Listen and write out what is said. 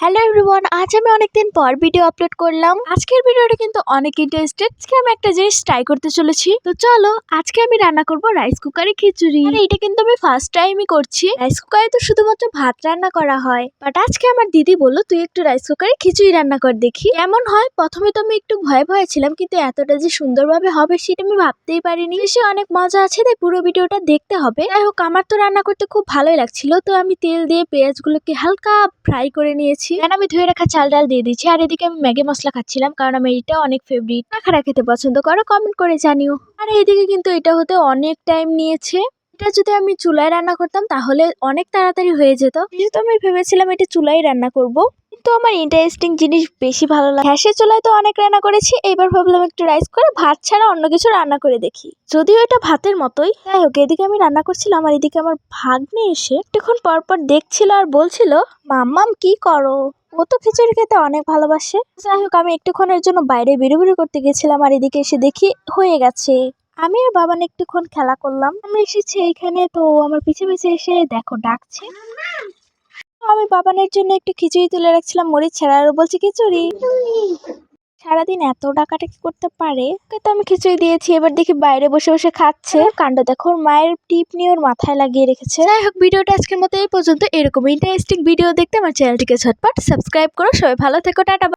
Hello everyone, আজ আমি অনেকদিন পর ভিডিও আপলোড করলাম। আজকের ভিডিওটা কিন্তু অনেক ইন্টারেস্টেড। আজকে আমি একটা জিনিস ট্রাই করতে চলেছি। তো চলো, আজকে আমি রান্না করব রাইস কুকারে খিচুড়ি। আর এটা কিন্তু আমি ফার্স্ট টাইমই করছি। রাইস কুকারে তো শুধুমাত্র ভাত রান্না করা হয়, বাট আজকে আমার দিদি বললো তুই একটু রাইস কুকারে খিচুড়ি রান্না কর দেখি কেমন হয়। প্রথমে তো আমি একটু ভয়ে ভয়ে ছিলাম, কিন্তু এতটা যে সুন্দরভাবে হবে সেটা আমি ভাবতেই পারিনি। সে অনেক মজা আছে, তাই পুরো ভিডিওটা দেখতে হবে। যাই হোক, আমার তো রান্না করতে খুব ভালোই লাগছিল। তো আমি তেল দিয়ে পেঁয়াজগুলোকে হালকা ফ্রাই করে নিয়েছি। আমি ধুয়ে রাখা চাল ডাল দিয়ে দিচ্ছি। আর এদিকে আমি ম্যাগি মশলা খাচ্ছিলাম, কারণ আমি এটা অনেক ফেভারিট। কারা খেতে পছন্দ করো কমেন্ট করে জানিও। আর এইদিকে কিন্তু এটা হতে অনেক টাইম নিয়েছে। এটা যদি আমি চুলায় রান্না করতাম তাহলে অনেক তাড়াতাড়ি হয়ে যেত। যেহেতু আমি ভেবেছিলাম এটা চুলায় রান্না করব, কিন্তু আমার ইন্টারেস্টিং জিনিস বেশি ভালো লাগে। গ্যাসের চুলায় তো অনেক রান্না করেছি, এবার ভাবলাম একটু রাইস করে ভাত ছাড়া অন্য কিছু রান্না করে দেখি, যদিও এটা ভাতের মতোই। যাই হোক, এদিকে আমি রান্না করছিলাম আর এদিকে আমার ভাগ্নে এসে একটুক্ষণ পর পর দেখছিল আর বলছিল, মাম্মাম কি করো? ও তো খিচুড়ি খেতে অনেক ভালোবাসে। যাই হোক, আমি একটুক্ষণের জন্য বাইরে বেরোবেরো করতে গেছিলাম আর এদিকে এসে দেখি হয়ে গেছে। আমি আর বাবান একটুক্ষণ খেলা করলাম। আমি এসেছি এইখানে, তো আমার পিছে পিছে এসে দেখো ডাকছে। আমি বাবানের জন্য একটু খিচুড়ি তুলে রাখছিলাম মরিচ ছাড়া, আর বলছি খিচুড়ি। সারাদিন এত ডাকাডাকি করতে পারে। ওকে তো আমি খিচুড়ি দিয়েছি, এবার দেখি বাইরে বসে বসে খাচ্ছে। কাণ্ড দেখো, ওর মায়ের টিপ নিয়ে ওর মাথায় লাগিয়ে রেখেছে। যাই হোক, ভিডিওটা আজকের মতো এই পর্যন্ত। এরকম ইন্টারেস্টিং ভিডিও দেখতে আমার চ্যানেলটিকে ঝটপট সাবস্ক্রাইব করো। সবাই ভালো থেকো, টাটা।